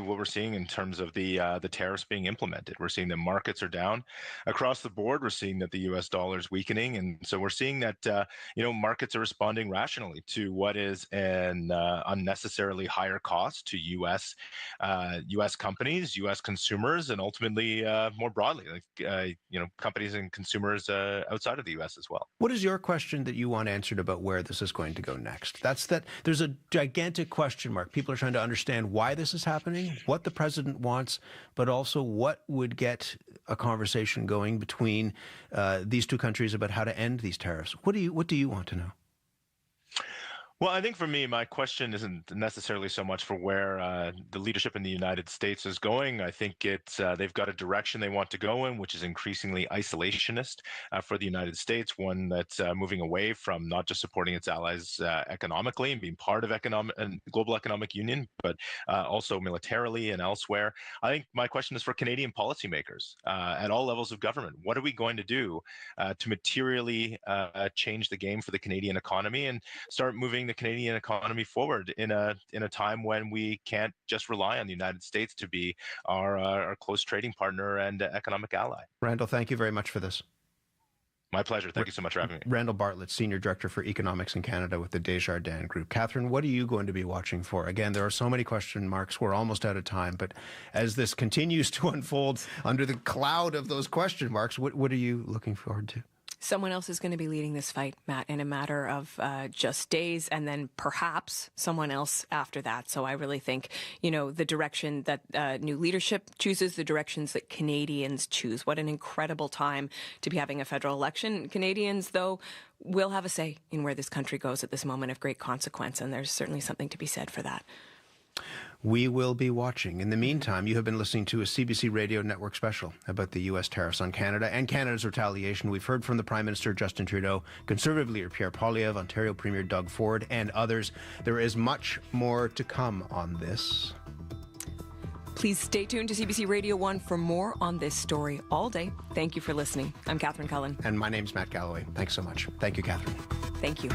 what we're seeing in terms of the tariffs being implemented. We're seeing the markets are down across the board. We're seeing that the U.S. dollar is weakening, and so we're seeing that markets are responding rationally to what is an unnecessarily higher cost to U.S. companies, U.S. consumers, and ultimately more broadly, companies and consumers outside of the U.S. as well. What is your question that you want answered about where this is going to go next? There's a gigantic question mark. People are trying to understand why this is happening, what the president wants, but also what would get a conversation going between these two countries about how to end these tariffs. What do you want to know? Well, I think for me, my question isn't necessarily so much for where the leadership in the United States is going. I think they've got a direction they want to go in, which is increasingly isolationist for the United States, one that's moving away from not just supporting its allies economically and being part of global economic union, but also militarily and elsewhere. I think my question is for Canadian policymakers at all levels of government. What are we going to do to materially change the game for the Canadian economy and start moving the Canadian economy forward in a time when we can't just rely on the United States to be our close trading partner and economic ally? Randall, thank you very much for this. My pleasure. Thank you so much for having me. Randall Bartlett, Senior Director for Economics in Canada with the Desjardins Group. Catherine, what are you going to be watching for? Again, there are so many question marks. We're almost out of time. But as this continues to unfold under the cloud of those question marks, what are you looking forward to? Someone else is going to be leading this fight, Matt, in a matter of just days, and then perhaps someone else after that. So I really think, the direction that new leadership chooses, the directions that Canadians choose. What an incredible time to be having a federal election. Canadians, though, will have a say in where this country goes at this moment of great consequence, and there's certainly something to be said for that. We will be watching. In the meantime, you have been listening to a CBC Radio Network special about the U.S. tariffs on Canada and Canada's retaliation. We've heard from the Prime Minister, Justin Trudeau, Conservative leader Pierre Poilievre, Ontario Premier Doug Ford, and others. There is much more to come on this. Please stay tuned to CBC Radio 1 for more on this story all day. Thank you for listening. I'm Catherine Cullen. And my name's Matt Galloway. Thanks so much. Thank you, Catherine. Thank you.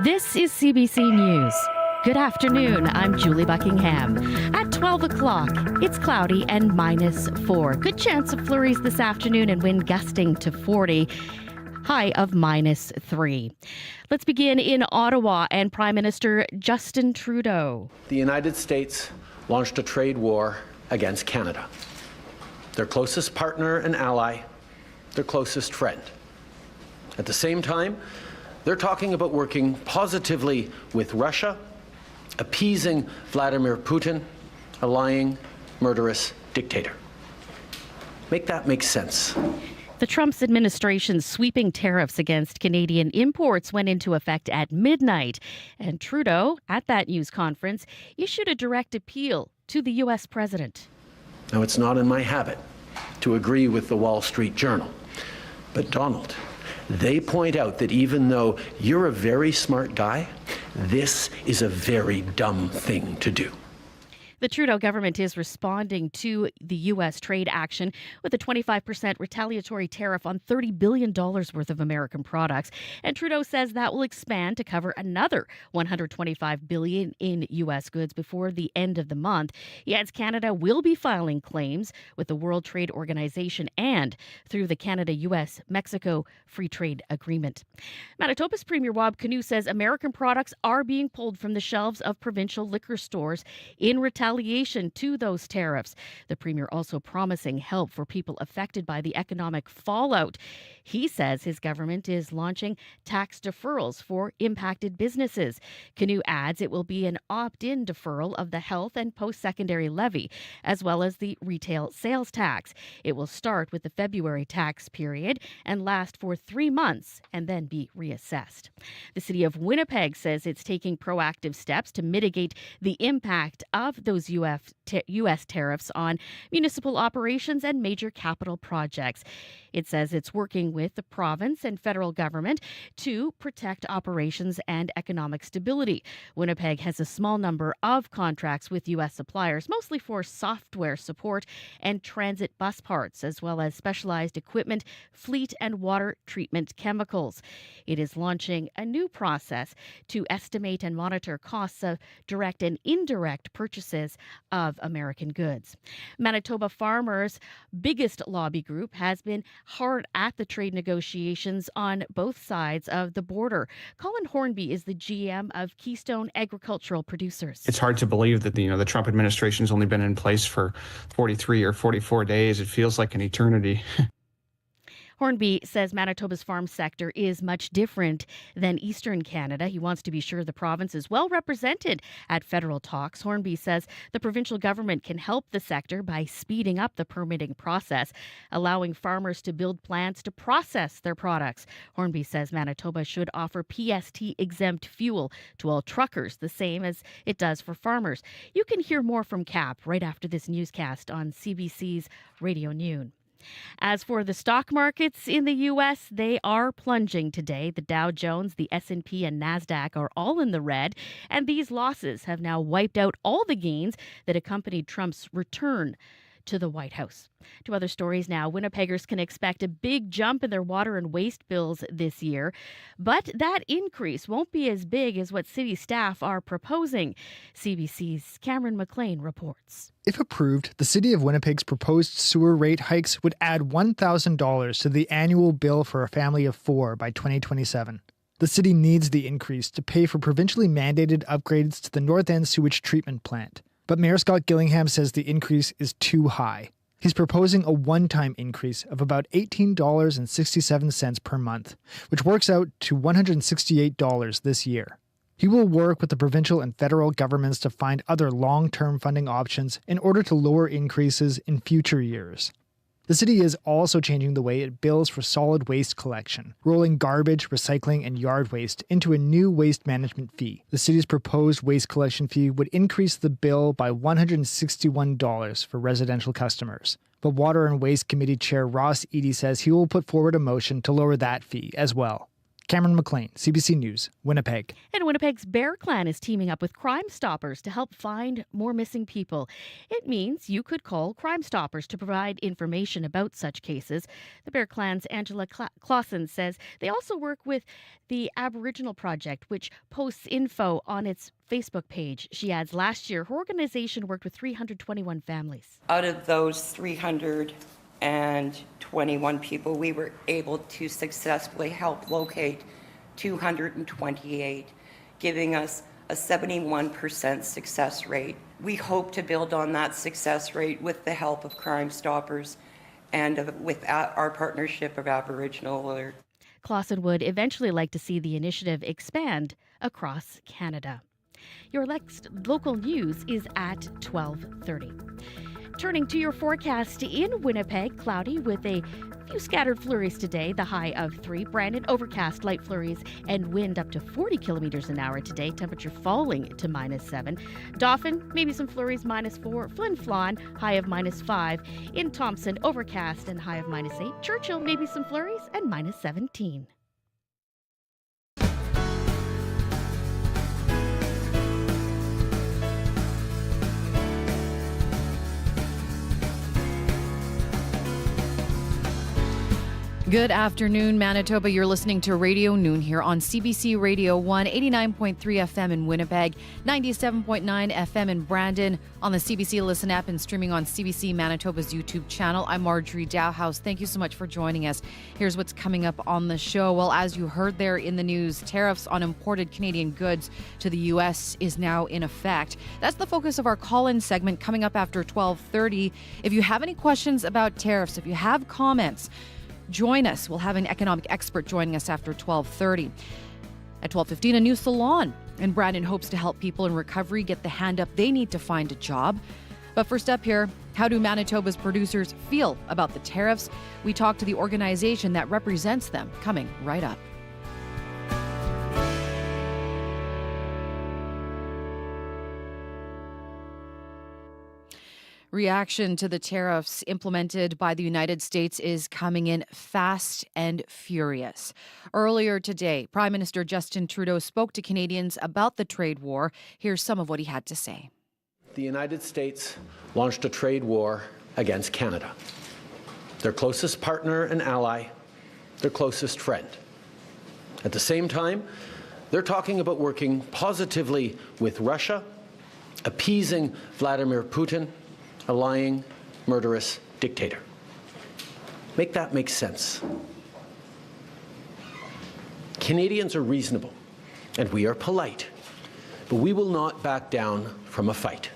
This is CBC News. Good afternoon, I'm Julie Buckingham. At 12 o'clock, it's cloudy and -4. Good chance of flurries this afternoon and wind gusting to 40. High of -3. Let's begin in Ottawa and Prime Minister Justin Trudeau. The United States launched a trade war against Canada, their closest partner and ally, their closest friend. At the same time, they're talking about working positively with Russia, appeasing Vladimir Putin, a lying, murderous dictator. Make that make sense. The Trump administration's sweeping tariffs against Canadian imports went into effect at midnight, and Trudeau, at that news conference, issued a direct appeal to the U.S. president. Now, it's not in my habit to agree with the Wall Street Journal, but Donald, they point out that even though you're a very smart guy, this is a very dumb thing to do. The Trudeau government is responding to the U.S. trade action with a 25% retaliatory tariff on $30 billion worth of American products. And Trudeau says that will expand to cover another $125 billion in U.S. goods before the end of the month. He adds Canada will be filing claims with the World Trade Organization and through the Canada-U.S.-Mexico Free Trade Agreement. Manitoba's Premier Wab Kinew says American products are being pulled from the shelves of provincial liquor stores in retaliation to those tariffs. The Premier also promising help for people affected by the economic fallout. He says his government is launching tax deferrals for impacted businesses. Kinew adds it will be an opt-in deferral of the health and post-secondary levy, as well as the retail sales tax. It will start with the February tax period and last for 3 months and then be reassessed. The city of Winnipeg says it's taking proactive steps to mitigate the impact of those impose U.S. tariffs on municipal operations and major capital projects. It says it's working with the province and federal government to protect operations and economic stability. Winnipeg has a small number of contracts with U.S. suppliers, mostly for software support and transit bus parts, as well as specialized equipment, fleet, and water treatment chemicals. It is launching a new process to estimate and monitor costs of direct and indirect purchases of American goods. Manitoba farmers' biggest lobby group has been hard at the trade negotiations on both sides of the border. Colin Hornby is the GM of Keystone Agricultural Producers. It's hard to believe that the Trump administration's only been in place for 43 or 44 days. It feels like an eternity. Hornby says Manitoba's farm sector is much different than Eastern Canada. He wants to be sure the province is well represented at federal talks. Hornby says the provincial government can help the sector by speeding up the permitting process, allowing farmers to build plants to process their products. Hornby says Manitoba should offer PST-exempt fuel to all truckers, the same as it does for farmers. You can hear more from Cap right after this newscast on CBC's Radio Noon. As for the stock markets in the U.S., they are plunging today. The Dow Jones, the S&P, and NASDAQ are all in the red, and these losses have now wiped out all the gains that accompanied Trump's return to the White House. To other stories now, Winnipeggers can expect a big jump in their water and waste bills this year, but that increase won't be as big as what city staff are proposing. CBC's Cameron McLean reports. If approved, the City of Winnipeg's proposed sewer rate hikes would add $1,000 to the annual bill for a family of 4 by 2027. The city needs the increase to pay for provincially mandated upgrades to the North End sewage treatment plant. But Mayor Scott Gillingham says the increase is too high. He's proposing a one-time increase of about $18.67 per month, which works out to $168 this year. He will work with the provincial and federal governments to find other long-term funding options in order to lower increases in future years. The city is also changing the way it bills for solid waste collection, rolling garbage, recycling, and yard waste into a new waste management fee. The city's proposed waste collection fee would increase the bill by $161 for residential customers. But Water and Waste Committee Chair Ross Eady says he will put forward a motion to lower that fee as well. Cameron McLean, CBC News, Winnipeg. And Winnipeg's Bear Clan is teaming up with Crime Stoppers to help find more missing people. It means you could call Crime Stoppers to provide information about such cases. The Bear Clan's Angela Clausen says they also work with the Aboriginal Project, which posts info on its Facebook page. She adds last year her organization worked with 321 families. Out of those 321 people, we were able to successfully help locate 228, giving us a 71% success rate. We hope to build on that success rate with the help of Crime Stoppers and with our partnership of Aboriginal Alert. Clausen would eventually like to see the initiative expand across Canada. Your next local news is at 12:30. Turning to your forecast in Winnipeg, cloudy with a few scattered flurries today, the high of 3. Brandon, overcast, light flurries, and wind up to 40 kilometers an hour today. Temperature falling to -7. Dauphin, maybe some flurries, -4. Flin Flon, high of -5. In Thompson, overcast and high of -8. Churchill, maybe some flurries and -17. Good afternoon, Manitoba. You're listening to Radio Noon here on CBC Radio 1, 89.3 FM in Winnipeg, 97.9 FM in Brandon, on the CBC Listen app and streaming on CBC Manitoba's YouTube channel. I'm Marjorie Dowhouse. Thank you so much for joining us. Here's what's coming up on the show. Well, as you heard there in the news, tariffs on imported Canadian goods to the U.S. is now in effect. That's the focus of our call-in segment coming up after 12:30. If you have any questions about tariffs, if you have comments, join us. We'll have an economic expert joining us after 12:30. At 12:15, a new salon in Brandon hopes to help people in recovery get the hand up they need to find a job. But first up here, how do Manitoba's producers feel about the tariffs? We talk to the organization that represents them, coming right up. Reaction to the tariffs implemented by the United States is coming in fast and furious. Earlier today, Prime Minister Justin Trudeau spoke to Canadians about the trade war. Here's some of what he had to say. The United States launched a trade war against Canada, their closest partner and ally, their closest friend. At the same time, they're talking about working positively with Russia, appeasing Vladimir Putin, a lying, murderous dictator. Make that make sense. Canadians are reasonable, and we are polite, but we will not back down from a fight.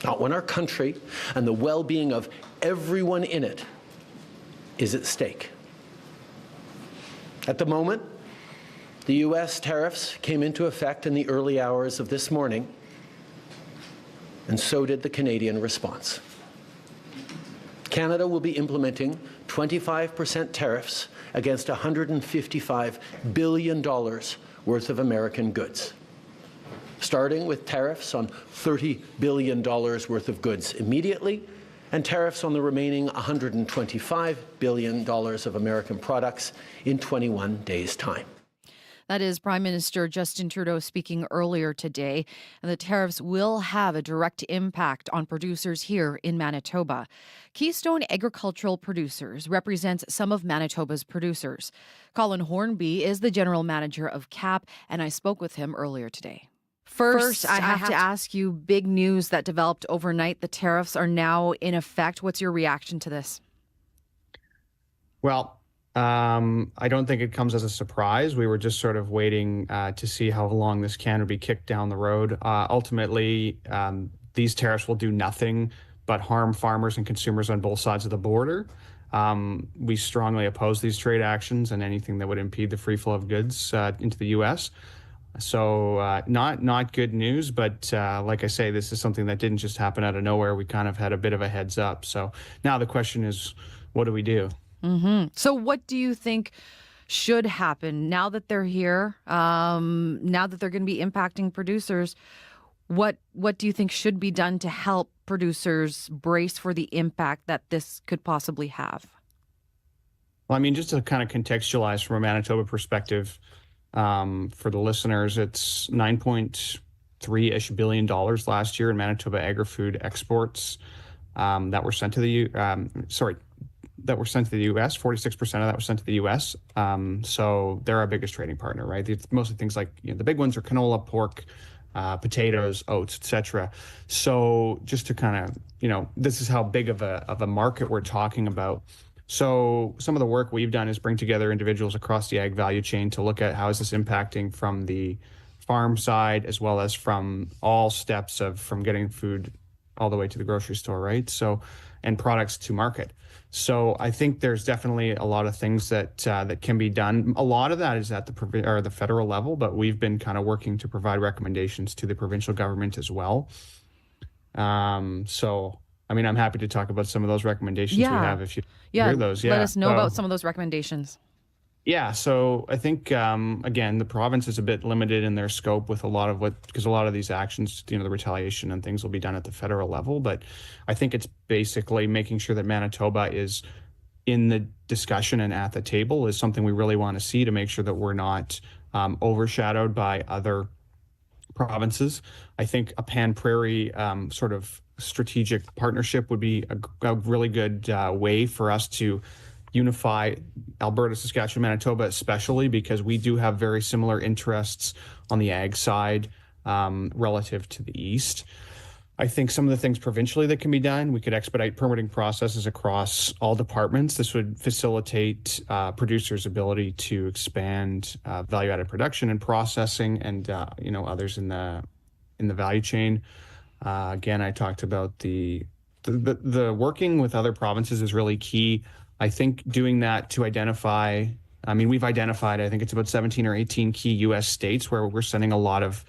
Not when our country and the well-being of everyone in it is at stake. At the moment, the U.S. tariffs came into effect in the early hours of this morning, and so did the Canadian response. Canada will be implementing 25% tariffs against $155 billion worth of American goods, starting with tariffs on $30 billion worth of goods immediately, and tariffs on the remaining $125 billion of American products in 21 days' time. That is Prime Minister Justin Trudeau speaking earlier today. And the tariffs will have a direct impact on producers here in Manitoba. Keystone Agricultural Producers represents some of Manitoba's producers. Colin Hornby is the general manager of CAP, and I spoke with him earlier today. First, I have to ask you, big news that developed overnight. The tariffs are now in effect. What's your reaction to this? Well, I don't think it comes as a surprise. We were just sort of waiting to see how long this can would be kicked down the road. Ultimately, these tariffs will do nothing but harm farmers and consumers on both sides of the border. We strongly oppose these trade actions and anything that would impede the free flow of goods into the U.S. So not good news, but like I say, this is something that didn't just happen out of nowhere. We kind of had a bit of a heads up. So now the question is, what do we do? Mm-hmm. So what do you think should happen now that they're here, now that they're going to be impacting producers? What do you think should be done to help producers brace for the impact that this could possibly have? Well, I mean, just to kind of contextualize from a Manitoba perspective, for the listeners, it's $9.3-ish billion last year in Manitoba agri-food exports that were sent to the that were sent to the U.S. 46% of that was sent to the U.S. So they're our biggest trading partner, right? It's mostly things like, the big ones are canola, pork, potatoes, oats, etc. So just to kind of, this is how big of a market we're talking about. So some of the work we've done is bring together individuals across the ag value chain to look at how is this impacting from the farm side as well as from all steps from getting food all the way to the grocery store, right? So, and products to market. So I think there's definitely a lot of things that can be done. A lot of that is at the federal level, but we've been kind of working to provide recommendations to the provincial government as well. So, I mean, I'm happy to talk about some of those recommendations we have if you hear those. Let us know about some of those recommendations. Yeah, so I think, again, the province is a bit limited in their scope with because a lot of these actions, the retaliation and things will be done at the federal level. But I think it's basically making sure that Manitoba is in the discussion and at the table is something we really want to see to make sure that we're not overshadowed by other provinces. I think a pan-prairie sort of strategic partnership would be a really good way for us to unify Alberta, Saskatchewan, Manitoba, especially because we do have very similar interests on the ag side relative to the east. I think some of the things provincially that can be done, we could expedite permitting processes across all departments. This would facilitate producers' ability to expand value-added production and processing, and others in the value chain. Again, I talked about the working with other provinces is really key. I think doing that to identify, we've identified, I think it's about 17 or 18 key U.S. states where we're sending a lot of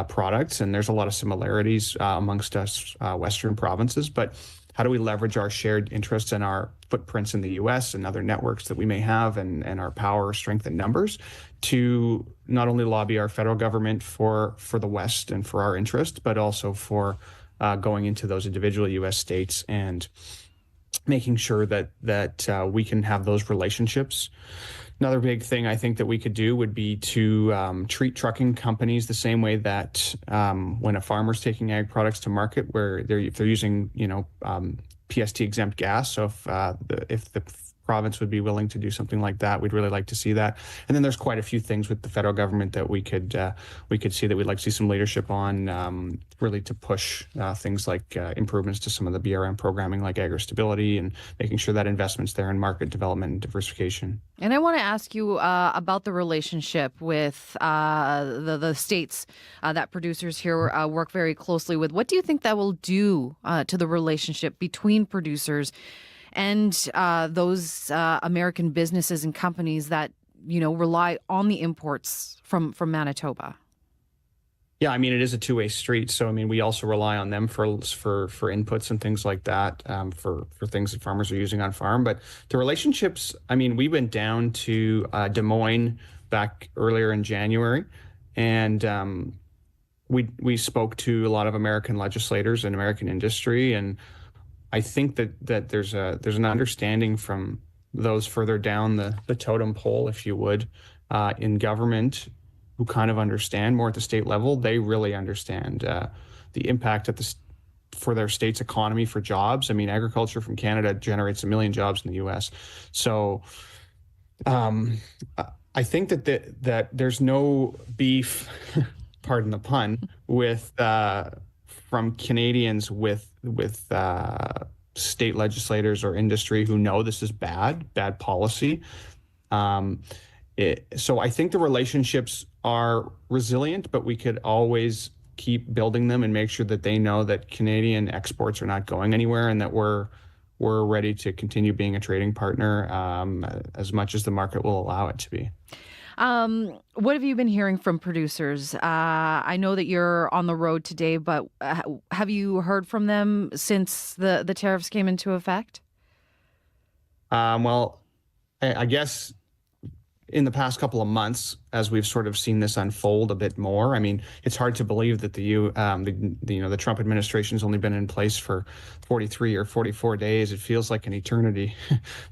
products, and there's a lot of similarities amongst us Western provinces. But how do we leverage our shared interests and our footprints in the U.S. and other networks that we may have and our power, strength, and numbers to not only lobby our federal government for the West and for our interest, but also for going into those individual U.S. states and making sure that we can have those relationships. Another big thing I think that we could do would be to treat trucking companies the same way that when a farmer's taking ag products to market, where if they're using PST exempt gas. So if the province would be willing to do something like that, we'd really like to see that. And then there's quite a few things with the federal government that we could see that we'd like to see some leadership on, really to push things like improvements to some of the BRM programming, like agri-stability, and making sure that investments there in market development and diversification. And I want to ask you about the relationship with the states that producers here work very closely with. What do you think that will do to the relationship between producers and those American businesses and companies that, rely on the imports from Manitoba? Yeah, I mean, it is a two-way street. So, I mean, we also rely on them for inputs and things like that, for things that farmers are using on farm. But the relationships, I mean, we went down to Des Moines back earlier in January, and we spoke to a lot of American legislators and American industry, and I think that there's an understanding from those further down the totem pole, if you would, in government, who kind of understand more at the state level. They really understand the impact for their state's economy, for jobs. I mean, agriculture from Canada generates 1 million jobs in the U.S. So I think that there's no beef, pardon the pun, with from Canadians with state legislators or industry who know this is bad policy. So I think the relationships are resilient, but we could always keep building them and make sure that they know that Canadian exports are not going anywhere, and that we're ready to continue being a trading partner as much as the market will allow it to be. What have you been hearing from producers? I know that you're on the road today, but have you heard from them since the tariffs came into effect? Well, I guess in the past couple of months, as we've sort of seen this unfold a bit more, I mean, it's hard to believe that the Trump administration's only been in place for 43 or 44 days. It feels like an eternity.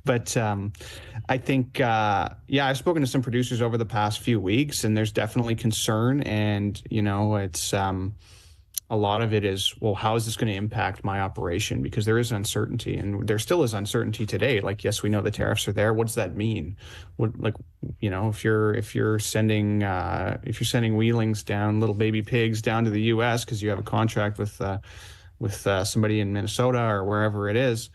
But I think, I've spoken to some producers over the past few weeks, and there's definitely concern. And, it's a lot of it is, well, how is this going to impact my operation? Because there is uncertainty, and there still is uncertainty today. Like, yes, we know the tariffs are there. What does that mean? If you're sending wheelings down, little baby pigs down to the U.S. because you have a contract with somebody in Minnesota or wherever it is,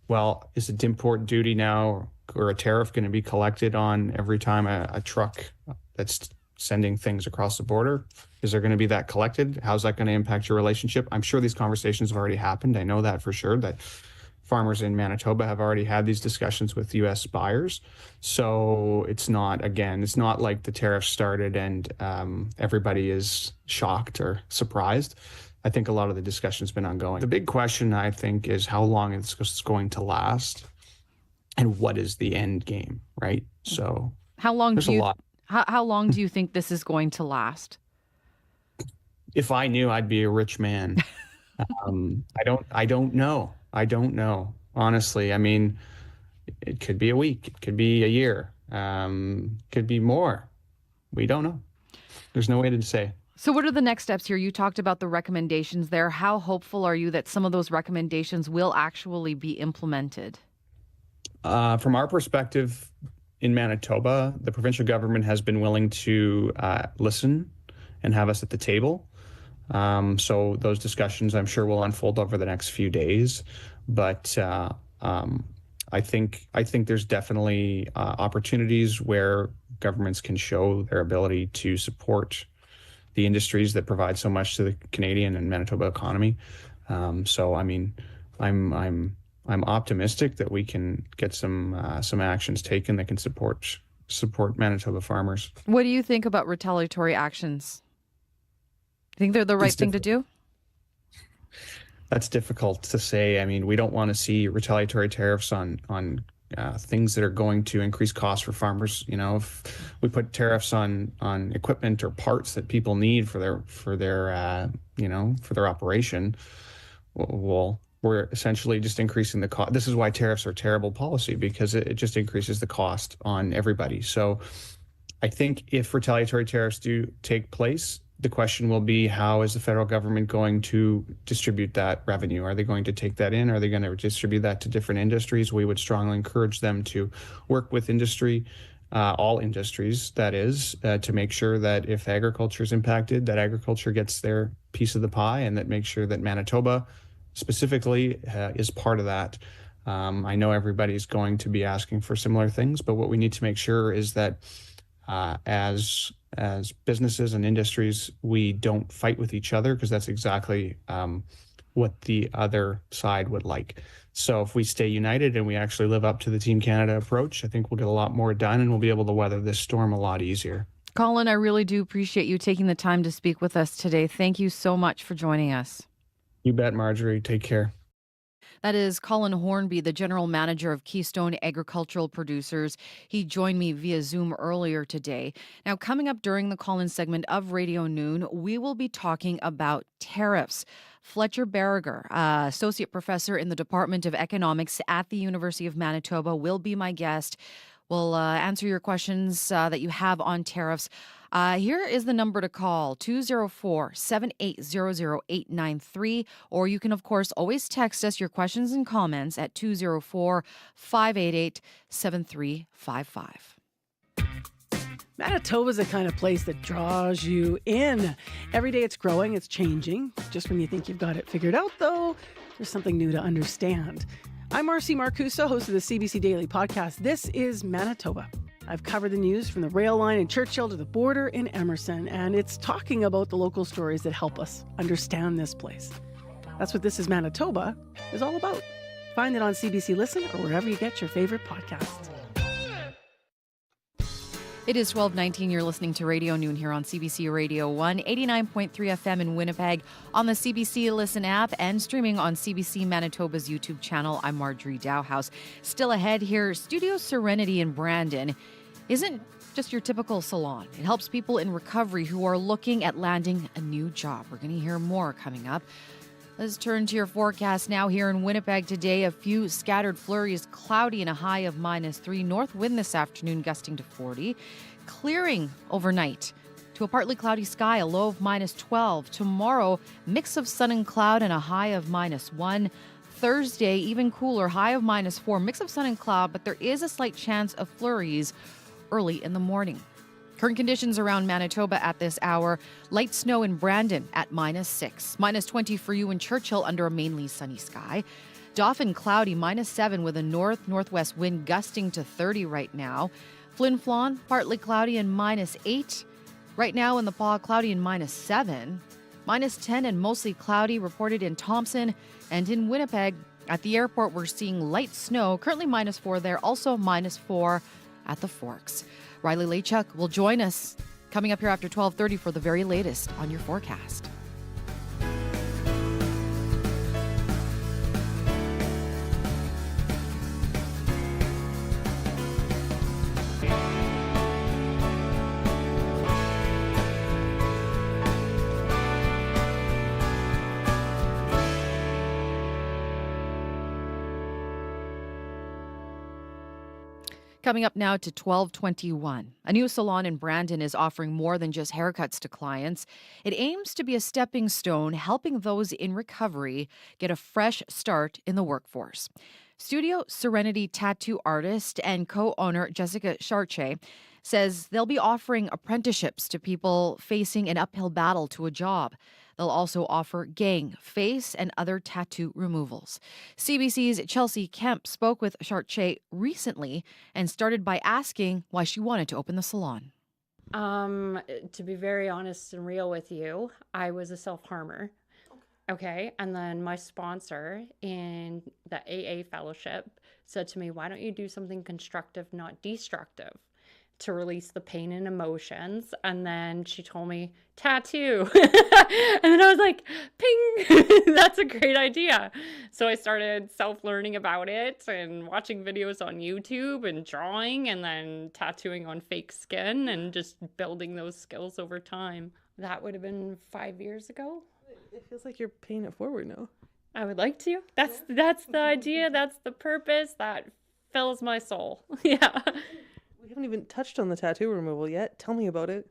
well, is it import duty now or a tariff going to be collected on every time a truck that's sending things across the border? Is there going to be that collected? How's that going to impact your relationship? I'm sure these conversations have already happened. I know that for sure, that farmers in Manitoba have already had these discussions with U.S. buyers. So it's not like the tariffs started and everybody is shocked or surprised. I think a lot of the discussion's been ongoing. The big question, I think, is how long it's going to last and what is the end game, right? So how long there's a lot. How long do you think this is going to last? If I knew, I'd be a rich man. I don't know. Honestly, I mean, it could be a week, it could be a year, could be more. We don't know. There's no way to say. So what are the next steps here? You talked about the recommendations there. How hopeful are you that some of those recommendations will actually be implemented? From our perspective in Manitoba, the provincial government has been willing to listen and have us at the table. So those discussions, I'm sure, will unfold over the next few days. But I think there's definitely opportunities where governments can show their ability to support the industries that provide so much to the Canadian and Manitoba economy. So I mean, I'm optimistic that we can get some actions taken that can support Manitoba farmers. What do you think about retaliatory actions? Think they're the right thing to do? That's difficult to say. I mean, we don't want to see retaliatory tariffs on things that are going to increase costs for farmers. If we put tariffs on equipment or parts that people need for their operation, well, we're essentially just increasing the cost. This is why tariffs are terrible policy, because it just increases the cost on everybody. So I think if retaliatory tariffs do take place, the question will be, how is the federal government going to distribute that revenue? Are they going to take that in? Are they going to distribute that to different industries? We would strongly encourage them to work with industry, all industries, that is, to make sure that if agriculture is impacted, that agriculture gets their piece of the pie, and that makes sure that Manitoba specifically is part of that. I know everybody's going to be asking for similar things, but what we need to make sure is that as businesses and industries, we don't fight with each other, because that's exactly what the other side would like. So if we stay united and we actually live up to the Team Canada approach, I think we'll get a lot more done, and we'll be able to weather this storm a lot easier. Colin, I really do appreciate you taking the time to speak with us today. Thank you so much for joining us. You bet, Marjorie. Take care. That is Colin Hornby, the general manager of Keystone Agricultural Producers. He joined me via Zoom earlier today. Now, coming up during the Colin segment of Radio Noon, we will be talking about tariffs. Fletcher Berger, associate professor in the Department of Economics at the University of Manitoba, will be my guest. We'll answer your questions that you have on tariffs. Here is the number to call, 204-780-0893, or you can, of course, always text us your questions and comments at 204-588-7355. Manitoba is the kind of place that draws you in. Every day it's growing, it's changing. Just when you think you've got it figured out, though, there's something new to understand. I'm Marcy Marcusa, host of the CBC Daily Podcast. This is Manitoba. I've covered the news from the rail line in Churchill to the border in Emerson, and it's talking about the local stories that help us understand this place. That's what This is Manitoba is all about. Find it on CBC Listen or wherever you get your favorite podcasts. It is 12:19. You're listening to Radio Noon here on CBC Radio 1, 89.3 FM in Winnipeg, on the CBC Listen app, and streaming on CBC Manitoba's YouTube channel. I'm Marjorie Dowhouse. Still ahead here, Studio Serenity in Brandon isn't just your typical salon. It helps people in recovery who are looking at landing a new job. We're going to hear more coming up. Let's turn to your forecast now here in Winnipeg today. A few scattered flurries, cloudy and a high of -3. North wind this afternoon gusting to 40. Clearing overnight to a partly cloudy sky, a low of -12. Tomorrow, mix of sun and cloud and a high of -1. Thursday, even cooler, high of -4. Mix of sun and cloud, but there is a slight chance of flurries early in the morning. Current conditions around Manitoba at this hour. Light snow in Brandon at -6. -20 for you in Churchill under a mainly sunny sky. Dauphin cloudy, -7 with a north-northwest wind gusting to 30 right now. Flin Flon, partly cloudy and -8. Right now in the Paw, cloudy and -7. -10 and mostly cloudy reported in Thompson. And in Winnipeg, at the airport, we're seeing light snow, currently -4 there, also -4 at the Forks. Riley Lachuk will join us coming up here after 12:30 for the very latest on your forecast. Coming up now to 12:21. A new salon in Brandon is offering more than just haircuts to clients. It aims to be a stepping stone, helping those in recovery get a fresh start in the workforce. Studio Serenity tattoo artist and co-owner Jessica Charche says they'll be offering apprenticeships to people facing an uphill battle to a job. They'll also offer gang, face, and other tattoo removals. CBC's Chelsea Kemp spoke with Charche recently and started by asking why she wanted to open the salon. To be very honest and real with you, I was a self-harmer. Okay. And then my sponsor in the AA fellowship said to me, why don't you do something constructive, not destructive? to release the pain and emotions. And then she told me, tattoo. And then I was like, ping, that's a great idea. So I started self-learning about it and watching videos on YouTube and drawing and then tattooing on fake skin and just building those skills over time. That would have been 5 years ago. It feels like you're paying it forward now. I would like to. That's the idea. That's the purpose. That fills my soul. Yeah. We haven't even touched on the tattoo removal yet. Tell me about it.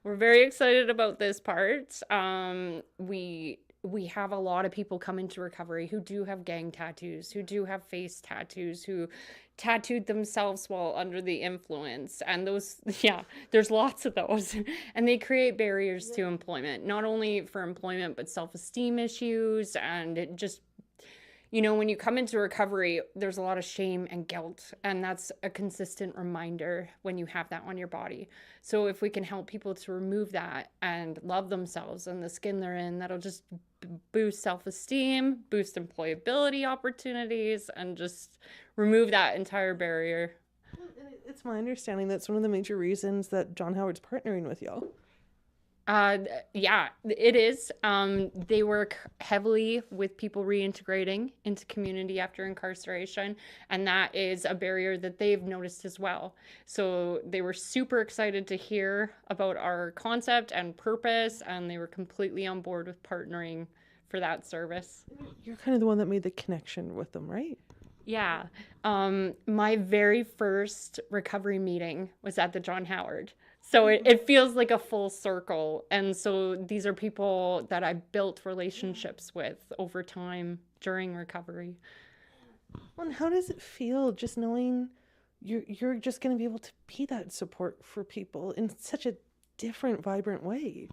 We're very excited about this part. We have a lot of people come into recovery who do have gang tattoos, who do have face tattoos, who tattooed themselves while under the influence. And those, yeah, there's lots of those. And they create barriers to employment, not only for employment, but self-esteem issues. And it just, you know, when you come into recovery, there's a lot of shame and guilt, and that's a consistent reminder when you have that on your body. So if we can help people to remove that and love themselves and the skin they're in, that'll just boost self-esteem, boost employability opportunities, and just remove that entire barrier. It's my understanding that's one of the major reasons that John Howard's partnering with y'all. Yeah, it is. They work heavily with people reintegrating into community after incarceration, and that is a barrier that they've noticed as well. So they were super excited to hear about our concept and purpose, and they were completely on board with partnering for that service. You're kind of the one that made the connection with them, right? Yeah. My very first recovery meeting was at the John Howard. So it feels like a full circle. And so these are people that I built relationships with over time during recovery. Well, and how does it feel just knowing you're just going to be able to be that support for people in such a different, vibrant way?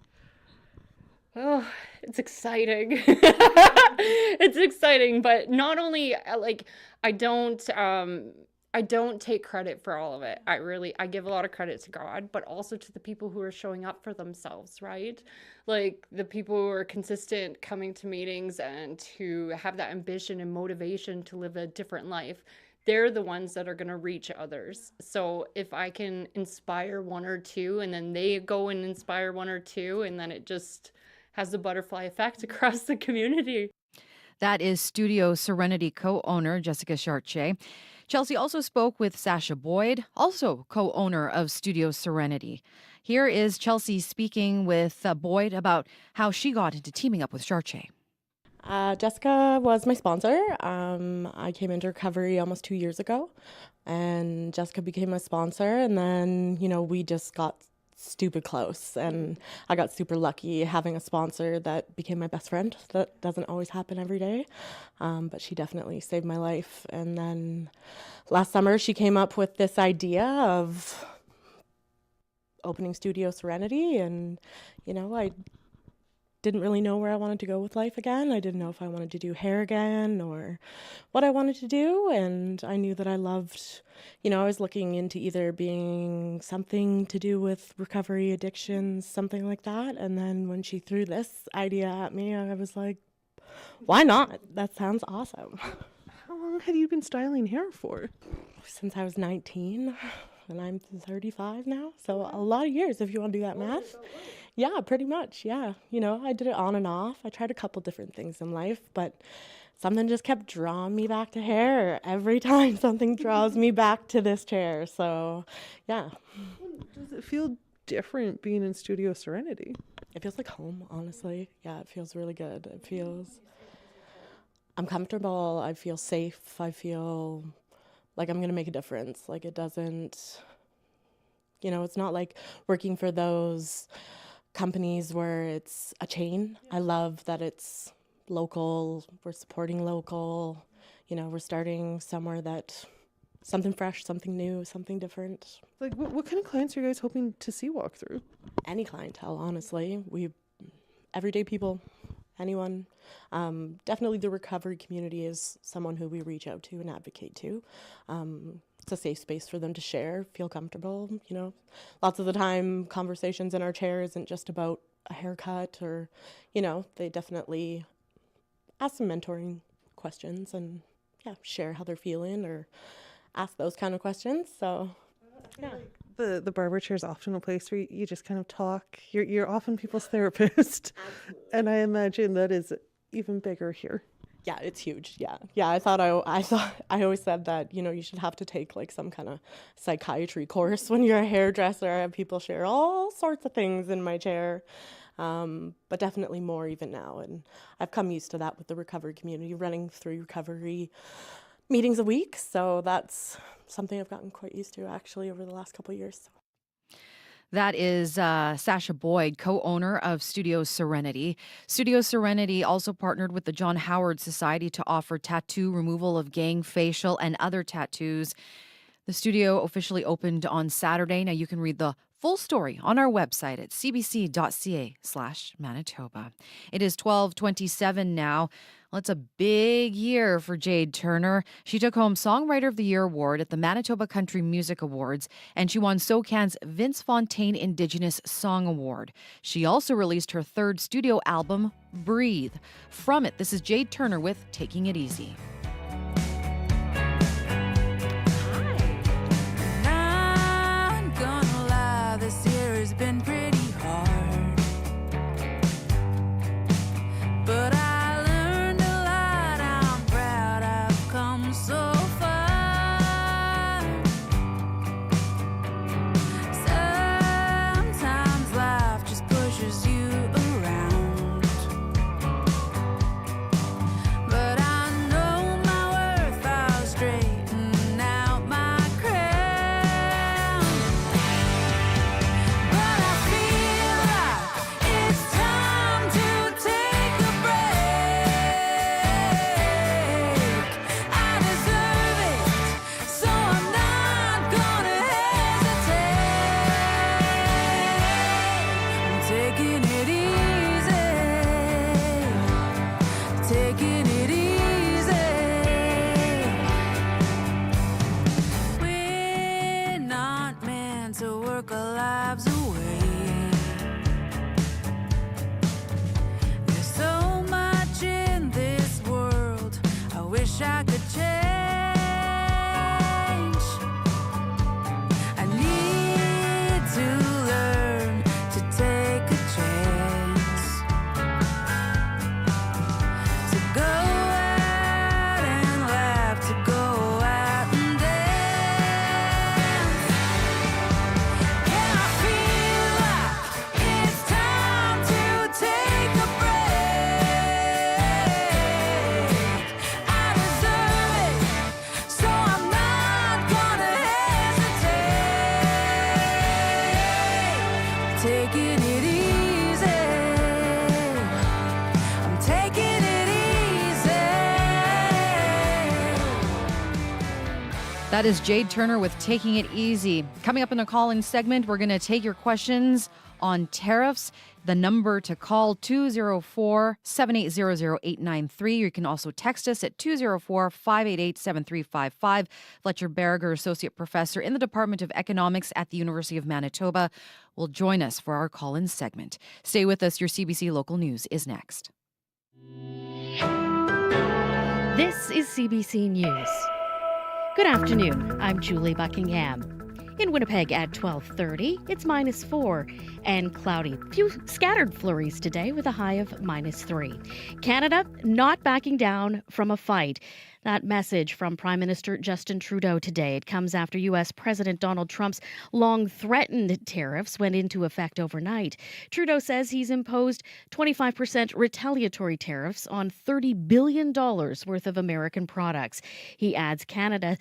Oh, it's exciting. It's exciting, but not only like I don't take credit for all of it. I give a lot of credit to God, but also to the people who are showing up for themselves, right? Like the people who are consistent coming to meetings and who have that ambition and motivation to live a different life. They're the ones that are going to reach others. So if I can inspire one or two and then they go and inspire one or two, and then it just has the butterfly effect across the community. That is Studio Serenity co-owner Jessica Chartier. Chelsea also spoke with Sasha Boyd, also co-owner of Studio Serenity. Here is Chelsea speaking with Boyd about how she got into teaming up with Chartier. Jessica was my sponsor. I came into recovery almost 2 years ago, and Jessica became my sponsor, and then, you know, we just got stupid close, and I got super lucky having a sponsor that became my best friend. That doesn't always happen every day, but she definitely saved my life. And then last summer she came up with this idea of opening Studio Serenity, and you know, I didn't really know where I wanted to go with life again. I didn't know if I wanted to do hair again or what I wanted to do. And I knew that I loved, you know, I was looking into either being something to do with recovery, addictions, something like that. And then when she threw this idea at me, I was like, why not? That sounds awesome. How long have you been styling hair for? Since I was 19, and I'm 35 now. So a lot of years if you want to do that math. Yeah, pretty much. Yeah. You know, I did it on and off. I tried a couple different things in life, but something just kept drawing me back to hair. Every time something draws me back to this chair. So, yeah. Does it feel different being in Studio Serenity? It feels like home, honestly. Yeah, it feels really good. It feels, I'm comfortable. I feel safe. I feel like I'm going to make a difference. Like it doesn't, you know, it's not like working for those companies where it's a chain. I love that it's local. We're supporting local. You know, we're starting somewhere that something fresh, something new, something different. Like what kind of clients are you guys hoping to see walk through? Any clientele, honestly. Everyday people, anyone. Definitely the recovery community is someone who we reach out to and advocate to. It's a safe space for them to share, feel comfortable. You know, lots of the time conversations in our chair isn't just about a haircut or, you know, they definitely ask some mentoring questions and share how they're feeling or ask those kind of questions. So, yeah. The barber chair is often a place where you just kind of talk. You're often people's therapist, and I imagine that is even bigger here. Yeah, it's huge. Yeah. I thought I always said that, you should have to take like some kind of psychiatry course when you're a hairdresser. I have people share all sorts of things in my chair, but definitely more even now. And I've come used to that with the recovery community, running 3 recovery meetings a week. So that's something I've gotten quite used to actually over the last couple of years. That is Sasha Boyd, co-owner of Studio Serenity. Studio Serenity also partnered with the John Howard Society to offer tattoo removal of gang, facial, and other tattoos. The studio officially opened on Saturday. Now you can read the full story on our website at cbc.ca/Manitoba. It is 12:27 now. Well, it's a big year for Jade Turner. She took home Songwriter of the Year award at the Manitoba Country Music Awards, and she won SoCan's Vince Fontaine Indigenous Song Award. She also released her 3rd studio album, Breathe. From it, this is Jade Turner with Taking It Easy. This year has been pretty hard, but I learned a lot. I'm proud I've come so far. Sometimes life just pushes you around, but I know my worth. I'll straighten out my crown. I could change. I need to learn to take a chance, to go out and laugh, to go out and dance. And I feel like it's time to take a break. So I'm not gonna hesitate. Taking it easy. I'm taking it easy. That is Jade Turner with Taking It Easy. Coming up in the call-in segment, we're going to take your questions on tariffs. The number to call, 204-780-0893. You can also text us at 204-588-7355. Fletcher Berger, Associate Professor in the Department of Economics at the University of Manitoba, will join us for our call-in segment. Stay with us. Your CBC Local News is next. This is CBC News. Good afternoon. I'm Julie Buckingham. In Winnipeg at 12:30, it's -4 and cloudy. Few scattered flurries today with a high of -3. Canada not backing down from a fight. That message from Prime Minister Justin Trudeau today. It comes after U.S. President Donald Trump's long-threatened tariffs went into effect overnight. Trudeau says he's imposed 25% retaliatory tariffs on $30 billion worth of American products. He adds Canada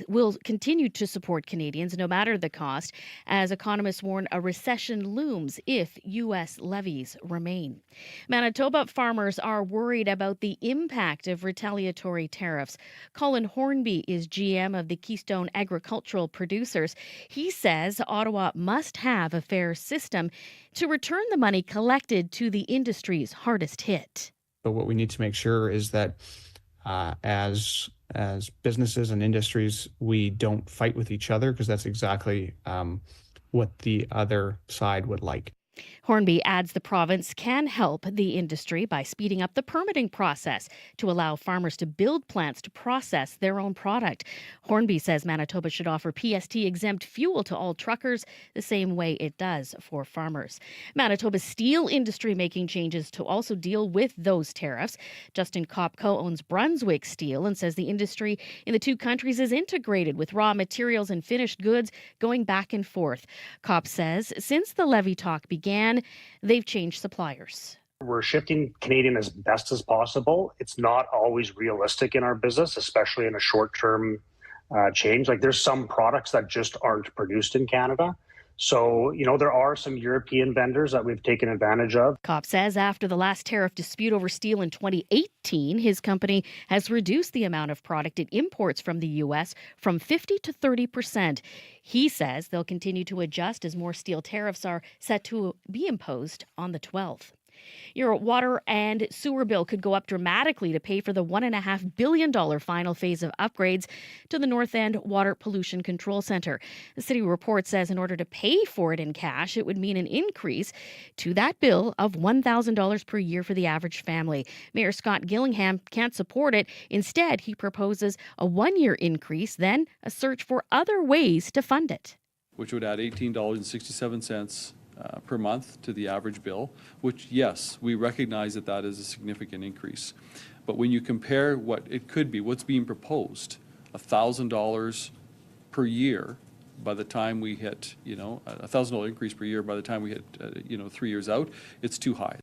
will continue to support Canadians no matter the cost, as economists warn a recession looms if U.S. levies remain. Manitoba farmers are worried about the impact of retaliatory tariffs. Colin Hornby is GM of the Keystone Agricultural Producers. He says Ottawa must have a fair system to return the money collected to the industries hardest hit. But what we need to make sure is that as businesses and industries, we don't fight with each other, because that's exactly what the other side would like. Hornby adds the province can help the industry by speeding up the permitting process to allow farmers to build plants to process their own product. Hornby says Manitoba should offer PST-exempt fuel to all truckers the same way it does for farmers. Manitoba's steel industry making changes to also deal with those tariffs. Justin Kopko owns Brunswick Steel and says the industry in the two countries is integrated with raw materials and finished goods going back and forth. Kopp says since the levy talk began, they've changed suppliers. We're shifting Canadian as best as possible. It's not always realistic in our business, especially in a short-term change. Like there's some products that just aren't produced in Canada. So, there are some European vendors that we've taken advantage of. Kopp says after the last tariff dispute over steel in 2018, his company has reduced the amount of product it imports from the U.S. from 50 to 30%. He says they'll continue to adjust as more steel tariffs are set to be imposed on the 12th. Your water and sewer bill could go up dramatically to pay for the $1.5 billion final phase of upgrades to the North End Water Pollution Control Centre. The city report says in order to pay for it in cash, it would mean an increase to that bill of $1,000 per year for the average family. Mayor Scott Gillingham can't support it. Instead, he proposes a one-year increase, then a search for other ways to fund it, which would add $18.67 per month to the average bill, which, yes, we recognize that that is a significant increase. But when you compare what it could be, what's being proposed, $1,000 per year by the time we hit, a $1,000 increase per year by the time we hit, 3 years out, it's too high.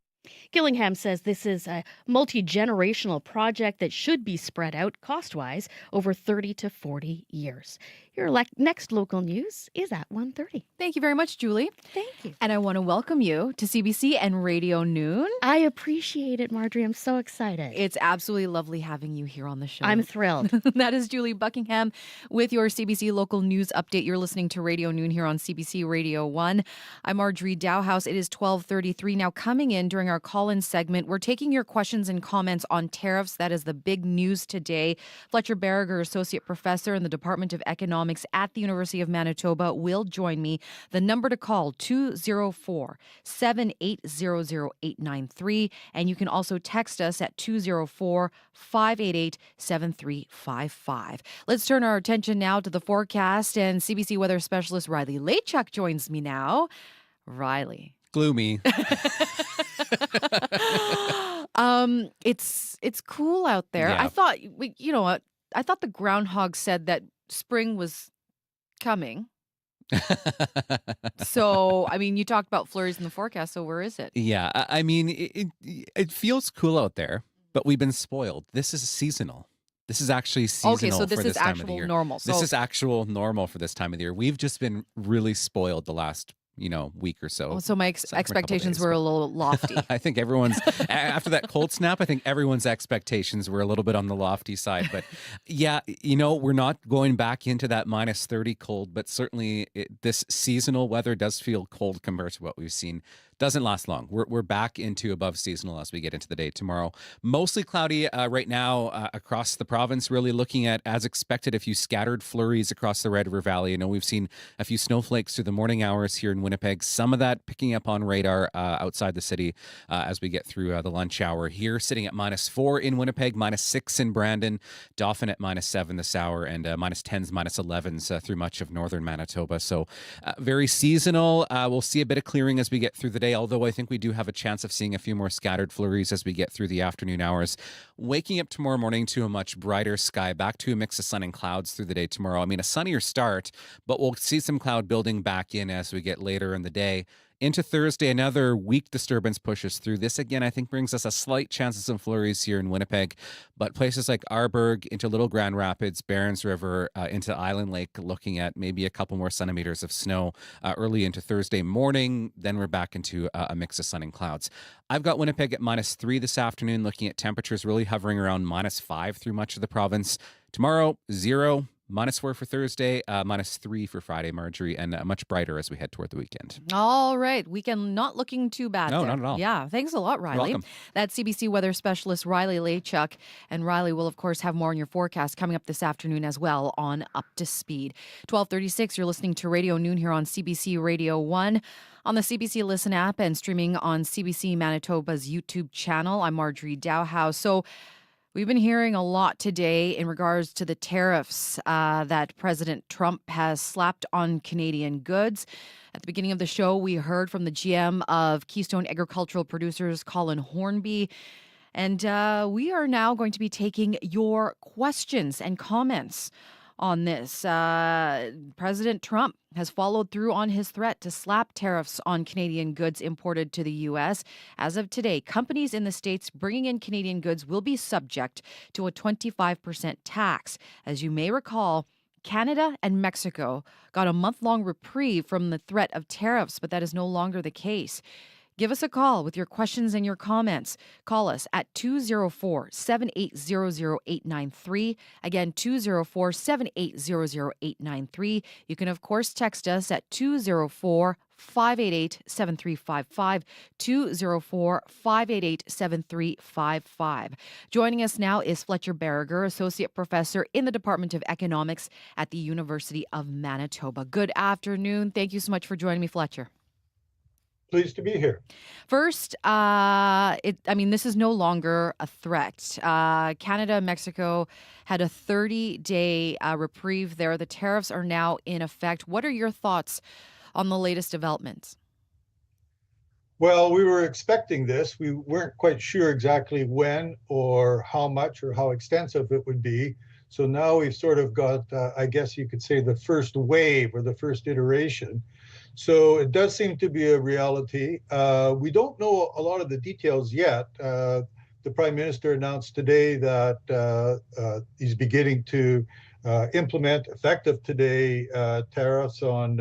Gillingham says this is a multi-generational project that should be spread out cost-wise over 30 to 40 years. Your next local news is at 1:30. Thank you very much, Julie. Thank you. And I want to welcome you to CBC and Radio Noon. I appreciate it, Marjorie. I'm so excited. It's absolutely lovely having you here on the show. I'm thrilled. That is Julie Buckingham with your CBC local news update. You're listening to Radio Noon here on CBC Radio 1. I'm Marjorie Dowhouse. It is 12:33 now. Coming in during our call-in segment, we're taking your questions and comments on tariffs. That is the big news today. Fletcher Berger, Associate Professor in the Department of Economics at the University of Manitoba, will join me. The number to call, 204-780-0893. And you can also text us at 204-588-7355. Let's turn our attention now to the forecast. And CBC weather specialist Riley Lachuk joins me now. Riley. Gloomy. It's cool out there. Yeah. I thought, I thought the groundhog said that spring was coming. So, you talked about flurries in the forecast, so where is it? Yeah, it feels cool out there, but we've been spoiled. This is seasonal. This is actually seasonal. Okay, so this for is this time of the actual year. normal. This is actual normal for this time of the year. We've just been really spoiled the last week or so. So my expectations were a little lofty. I think everyone's, after that cold snap, I think everyone's expectations were a little bit on the lofty side. But yeah, we're not going back into that minus 30 cold, but certainly this seasonal weather does feel cold compared to what we've seen. Doesn't last long. We're back into above seasonal as we get into the day tomorrow. Mostly cloudy right now across the province, really looking at, as expected, a few scattered flurries across the Red River Valley. We've seen a few snowflakes through the morning hours here in Winnipeg. Some of that picking up on radar outside the city as we get through the lunch hour. Here sitting at -4 in Winnipeg, -6 in Brandon, Dauphin at -7 this hour, and -10s, -11s through much of northern Manitoba. So very seasonal. We'll see a bit of clearing as we get through the day, although I think we do have a chance of seeing a few more scattered flurries as we get through the afternoon hours. Waking up tomorrow morning to a much brighter sky, back to a mix of sun and clouds through the day tomorrow. A sunnier start, but we'll see some cloud building back in as we get later in the day. Into Thursday, another weak disturbance pushes through. This, again, I think brings us a slight chance of some flurries here in Winnipeg. But places like Arborg, into Little Grand Rapids, Barons River, into Island Lake, looking at maybe a couple more centimeters of snow early into Thursday morning. Then we're back into a mix of sun and clouds. I've got Winnipeg at -3 this afternoon, looking at temperatures really hovering around -5 through much of the province. Tomorrow, 0, -4 for Thursday, -3 for Friday, Marjorie, and much brighter as we head toward the weekend. All right. Weekend not looking too bad. No, there. not at all. Yeah. Thanks a lot, Riley. welcome. That's CBC weather specialist Riley Lachuk. And Riley will, of course, have more on your forecast coming up this afternoon as well on Up to Speed. 12:36, you're listening to Radio Noon here on CBC Radio 1. On the CBC Listen app and streaming on CBC Manitoba's YouTube channel. I'm Marjorie Dowhouse. So we've been hearing a lot today in regards to the tariffs that President Trump has slapped on Canadian goods. At the beginning of the show, we heard from the GM of Keystone Agricultural Producers, Colin Hornby. And we are now going to be taking your questions and comments on this. President Trump has followed through on his threat to slap tariffs on Canadian goods imported to the U.S. As of today, companies in the States bringing in Canadian goods will be subject to a 25% tax. As you may recall, Canada and Mexico got a month-long reprieve from the threat of tariffs, but that is no longer the case. Give us a call with your questions and your comments. Call us at 204-780-0893. Again, 204-780-0893. You can, of course, text us at 204-588-7355, 204-588-7355. Joining us now is Fletcher Berger, Associate Professor in the Department of Economics at the University of Manitoba. Good afternoon. Thank you so much for joining me, Fletcher. Pleased to be here. First, this is no longer a threat. Canada and Mexico had a 30-day reprieve there. The tariffs are now in effect. What are your thoughts on the latest developments? Well, we were expecting this. We weren't quite sure exactly when or how much or how extensive it would be. So now we've sort of got, I guess you could say, the first wave or the first iteration. So it does seem to be a reality. We don't know a lot of the details yet. The Prime Minister announced today that he's beginning to implement, effective today, tariffs on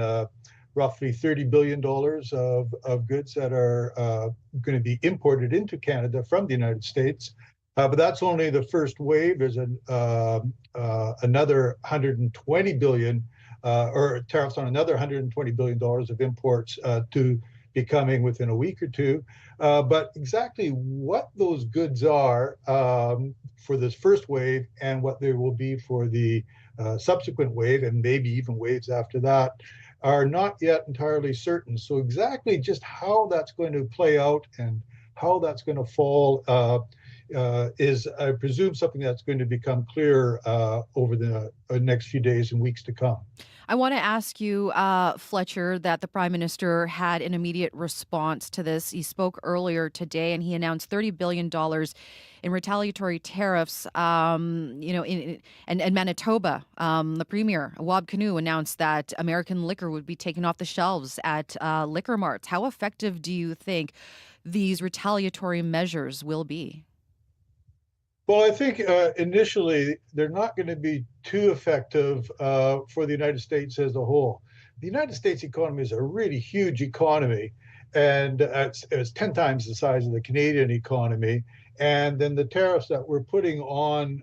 roughly $30 billion of goods that are going to be imported into Canada from the United States. But that's only the first wave. There's another $120 billion or tariffs on another $120 billion of imports to be coming within a week or two. But exactly what those goods are for this first wave and what they will be for the subsequent wave and maybe even waves after that are not yet entirely certain. So exactly just how that's going to play out and how that's going to fall is, I presume, something that's going to become clear over the next few days and weeks to come. I want to ask you, Fletcher, that the Prime Minister had an immediate response to this. He spoke earlier today and he announced $30 billion in retaliatory tariffs, and Manitoba, the Premier, Wab Kinew, announced that American liquor would be taken off the shelves at liquor marts. How effective do you think these retaliatory measures will be? Well, I think initially they're not going to be too effective for the United States as a whole. The United States economy is a really huge economy, and it's 10 times the size of the Canadian economy. And then the tariffs that we're putting on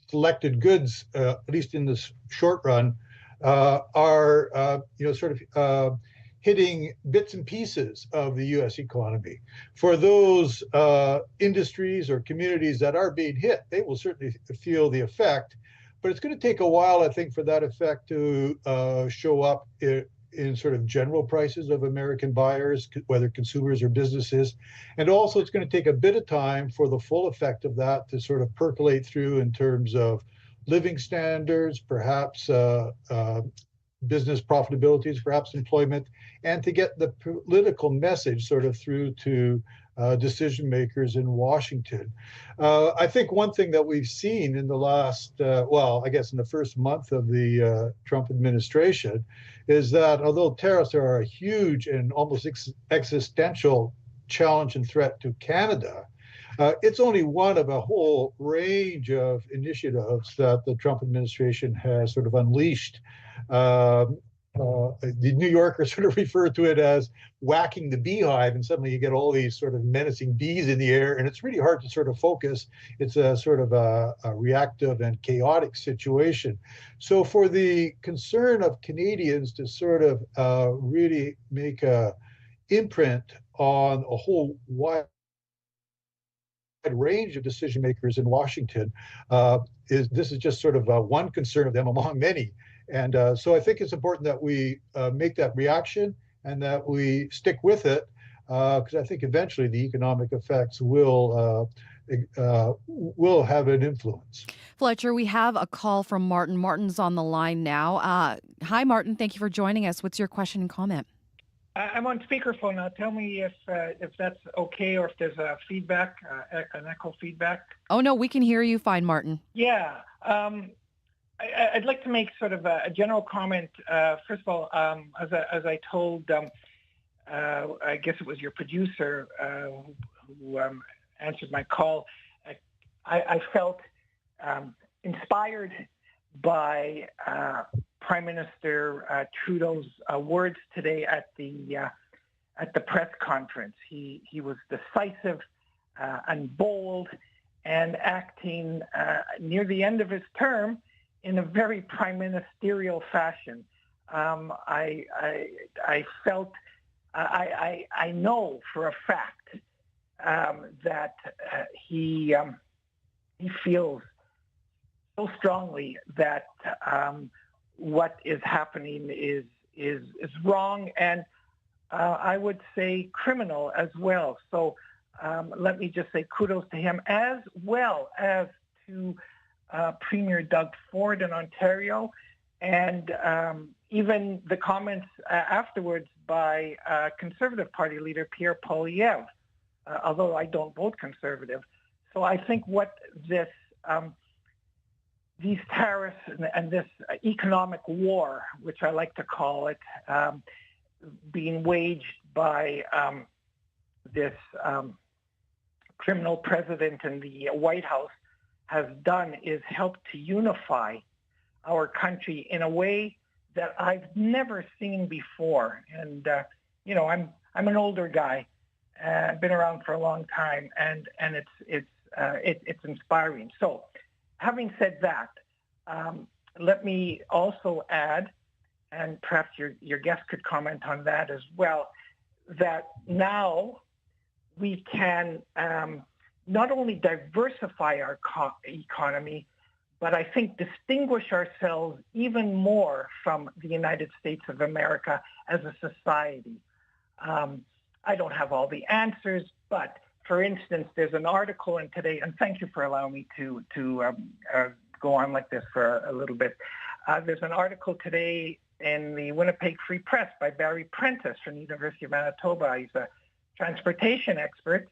selected goods, at least in the short run, are hitting bits and pieces of the U.S. economy. For those industries or communities that are being hit, they will certainly feel the effect, but it's going to take a while, I think, for that effect to show up in sort of general prices of American buyers, whether consumers or businesses. And also it's going to take a bit of time for the full effect of that to sort of percolate through in terms of living standards, perhaps business profitabilities, perhaps employment, and to get the political message sort of through to decision makers in Washington. I think one thing that we've seen in the last, in the first month of the Trump administration is that although tariffs are a huge and almost existential challenge and threat to Canada, it's only one of a whole range of initiatives that the Trump administration has sort of unleashed. the New Yorkers sort of refer to it as whacking the beehive, and suddenly you get all these sort of menacing bees in the air, and it's really hard to sort of focus. It's a sort of a reactive and chaotic situation. So for the concern of Canadians to sort of really make a imprint on a whole wide range of decision makers in Washington, this is just sort of one concern of them among many. And so I think it's important that we make that reaction and that we stick with it, because I think eventually the economic effects will have an influence. Fletcher, we have a call from Martin. Martin's on the line now. Hi, Martin. Thank you for joining us. What's your question and comment? I'm on speakerphone now. Tell me if that's okay, or if there's a feedback, an echo feedback. Oh, no, we can hear you fine, Martin. Yeah. I'd like to make sort of a general comment. First of all, as I told, I guess it was your producer who answered my call, I felt inspired by Prime Minister Trudeau's words today at the press conference. He was decisive and bold, and acting near the end of his term in a very prime ministerial fashion. I felt, I know for a fact that he feels so strongly that what is happening is wrong, and I would say criminal as well. So let me just say kudos to him, as well as to Premier Doug Ford in Ontario, and even the comments afterwards by Conservative Party leader Pierre Poilievre, although I don't vote Conservative. So I think what these tariffs and this economic war, which I like to call it, being waged by this criminal president in the White House, has done is help to unify our country in a way that I've never seen before. And I'm an older guy, been around for a long time, and it's inspiring. So, having said that, let me also add, and perhaps your guest could comment on that as well, that now we can not only diversify our economy, but I think distinguish ourselves even more from the United States of America as a society. I don't have all the answers, but for instance, there's an article in today, and thank you for allowing me to go on like this for a little bit. There's an article today in the Winnipeg Free Press by Barry Prentice from the University of Manitoba. He's a transportation expert,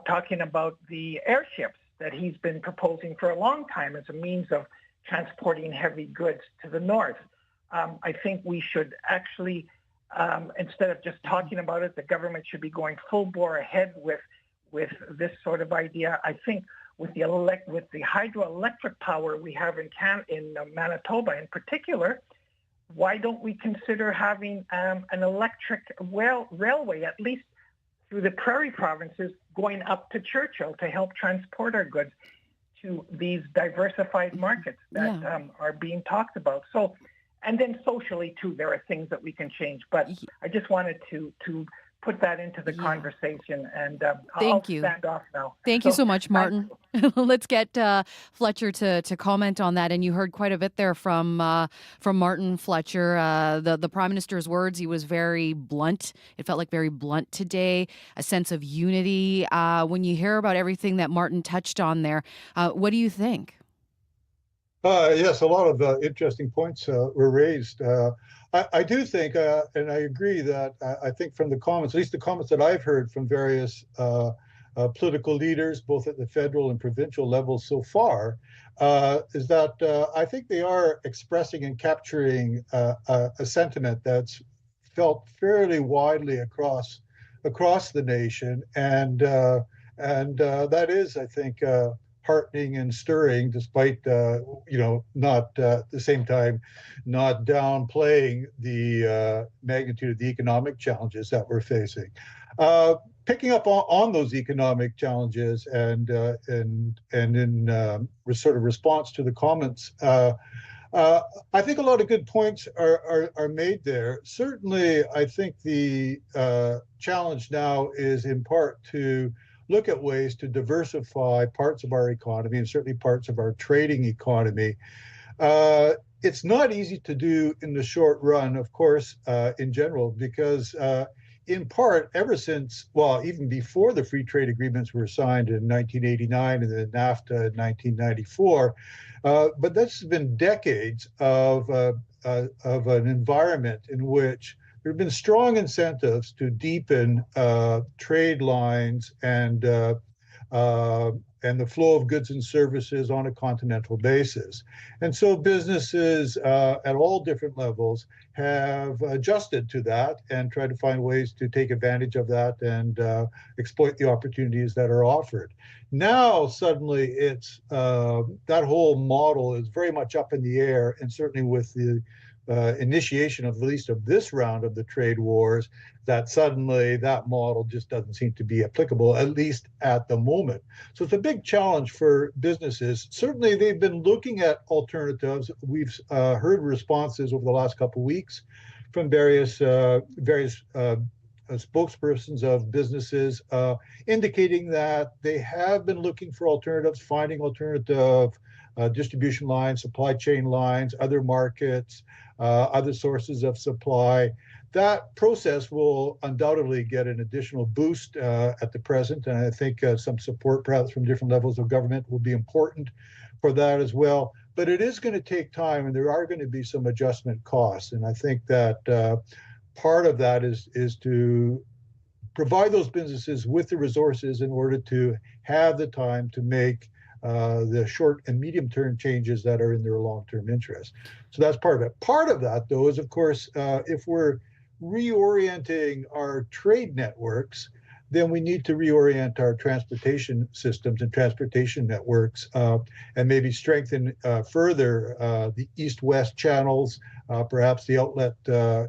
talking about the airships that he's been proposing for a long time as a means of transporting heavy goods to the north. I think we should actually, instead of just talking about it, the government should be going full bore ahead with this sort of idea. I think with the hydroelectric power we have in Manitoba in particular, why don't we consider having an electric railway, at least through the prairie provinces, going up to Churchill to help transport our goods to these diversified markets that are being talked about. So, and then socially too, there are things that we can change. But I just wanted to put that into the conversation, and I'll stand off now. Thank you so much, Martin. Let's get Fletcher to comment on that. And you heard quite a bit there from Martin, Fletcher. The Prime Minister's words, he was very blunt. It felt like very blunt today, a sense of unity. When you hear about everything that Martin touched on there, what do you think? Yes, a lot of interesting points were raised. I do think, and I agree that I think from the comments, at least the comments that I've heard from various political leaders, both at the federal and provincial levels so far, is that I think they are expressing and capturing a sentiment that's felt fairly widely across the nation, and that is, I think, heartening and stirring, despite not at the same time not downplaying the magnitude of the economic challenges that we're facing. Picking up on those economic challenges and in sort of response to the comments, I think a lot of good points are made there. Certainly, I think the challenge now is in part to look at ways to diversify parts of our economy and certainly parts of our trading economy. It's not easy to do in the short run, of course, in general, because in part, ever since, well, even before the free trade agreements were signed in 1989 and then NAFTA in 1994, but this has been decades of an environment in which there have been strong incentives to deepen trade lines and the flow of goods and services on a continental basis. And so businesses at all different levels have adjusted to that and tried to find ways to take advantage of that and exploit the opportunities that are offered. Now, suddenly, it's that whole model is very much up in the air, and certainly with the initiation of at least of this round of the trade wars, that suddenly that model just doesn't seem to be applicable, at least at the moment. So it's a big challenge for businesses. Certainly, they've been looking at alternatives. We've heard responses over the last couple of weeks from various spokespersons of businesses indicating that they have been looking for alternatives, finding alternative distribution lines, supply chain lines, other markets, other sources of supply. That process will undoubtedly get an additional boost at the present, and I think some support perhaps from different levels of government will be important for that as well. But it is going to take time, and there are going to be some adjustment costs, and I think that part of that is to provide those businesses with the resources in order to have the time to make the short and medium-term changes that are in their long-term interest. So that's part of it. Part of that, though, is, of course, if we're reorienting our trade networks, then we need to reorient our transportation systems and transportation networks and maybe strengthen further the east-west channels, perhaps the outlet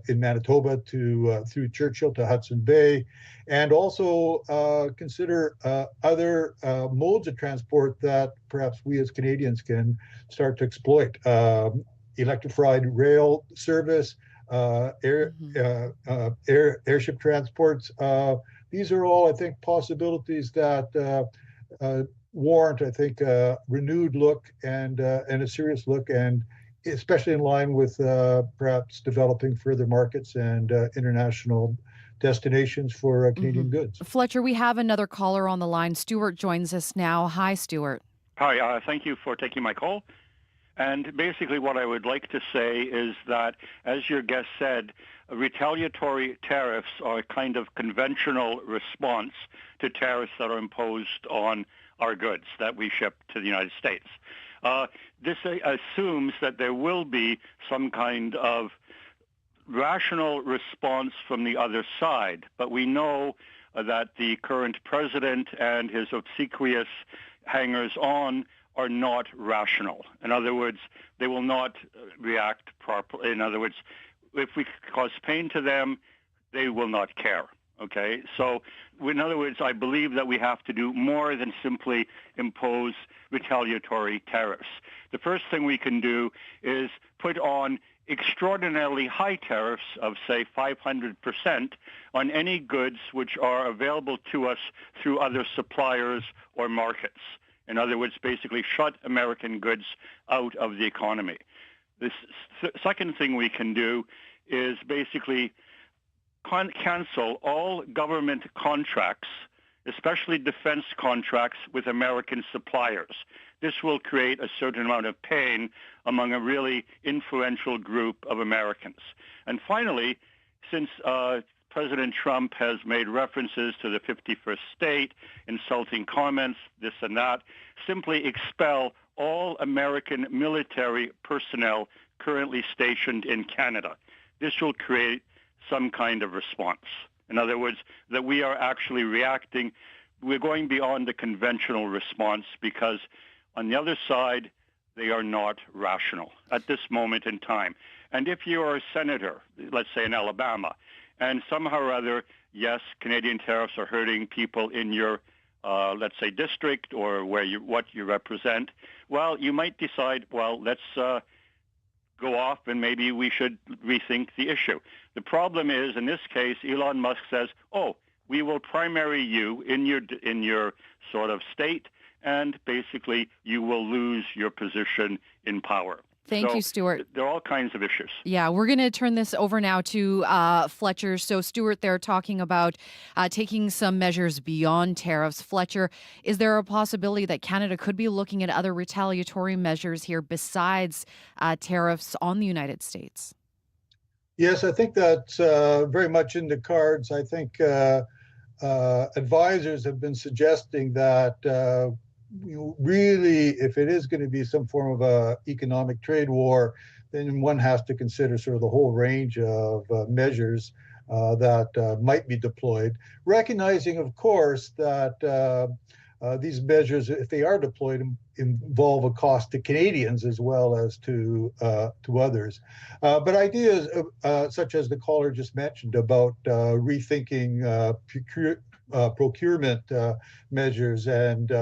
in Manitoba through Churchill to Hudson Bay, and also consider other modes of transport that perhaps we as Canadians can start to exploit. Electrified rail service, airship transports. These are all, I think, possibilities that warrant, I think, a renewed look and a serious look, and especially in line with perhaps developing further markets and international destinations for Canadian goods. Fletcher, we have another caller on the line. Stuart joins us now. Hi, Stuart. Hi, thank you for taking my call. And basically what I would like to say is that, as your guest said, retaliatory tariffs are a kind of conventional response to tariffs that are imposed on our goods that we ship to the United States. This assumes that there will be some kind of rational response from the other side, but we know that the current president and his obsequious hangers-on are not rational. In other words, they will not react properly. In other words, if we cause pain to them, they will not care. Okay? So, in other words, I believe that we have to do more than simply impose retaliatory tariffs. The first thing we can do is put on extraordinarily high tariffs of, say, 500% on any goods which are available to us through other suppliers or markets. In other words, basically shut American goods out of the economy. The second thing we can do is basically cancel all government contracts, especially defense contracts with American suppliers. This will create a certain amount of pain among a really influential group of Americans. And finally, since President Trump has made references to the 51st state, insulting comments, this and that, simply expel all American military personnel currently stationed in Canada. This will create some kind of response. In other words, that we are actually reacting we're going beyond the conventional response because on the other side, they are not rational at this moment in time. And if you are a senator, let's say in Alabama, and somehow or other, yes, Canadian tariffs are hurting people in your, let's say, district or what you represent, well, you might decide, well, let's go off and maybe we should rethink the issue. The problem is, in this case, Elon Musk says, oh, we will primary you in your sort of state, and basically you will lose your position in power. Thank you, Stuart. There are all kinds of issues. Yeah, we're going to turn this over now to Fletcher. So, Stuart, they're talking about taking some measures beyond tariffs. Fletcher, is there a possibility that Canada could be looking at other retaliatory measures here besides tariffs on the United States? Yes, I think that's very much in the cards. I think advisors have been suggesting that really, if it is going to be some form of a economic trade war, then one has to consider sort of the whole range of measures that might be deployed, recognizing, of course, that these measures, if they are deployed, involve a cost to Canadians as well as to others. But ideas such as the caller just mentioned about rethinking procurement measures and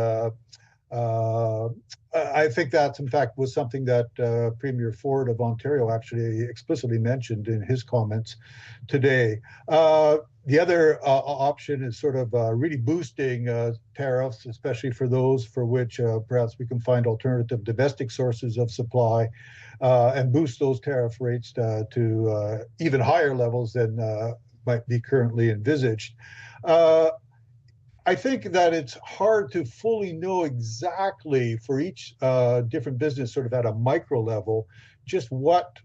I think that, in fact, was something that Premier Ford of Ontario actually explicitly mentioned in his comments today. The other option is sort of really boosting tariffs, especially for those for which perhaps we can find alternative domestic sources of supply and boost those tariff rates to even higher levels than might be currently envisaged. I think that it's hard to fully know exactly for each different business sort of at a micro level just what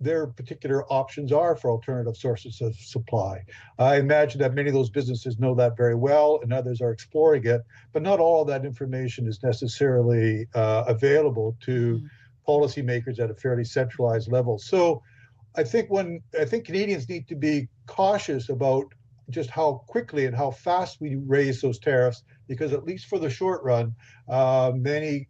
their particular options are for alternative sources of supply. I imagine that many of those businesses know that very well and others are exploring it, but not all of that information is necessarily available to policymakers at a fairly centralized level. So I think Canadians need to be cautious about just how quickly and how fast we raise those tariffs, because at least for the short run, many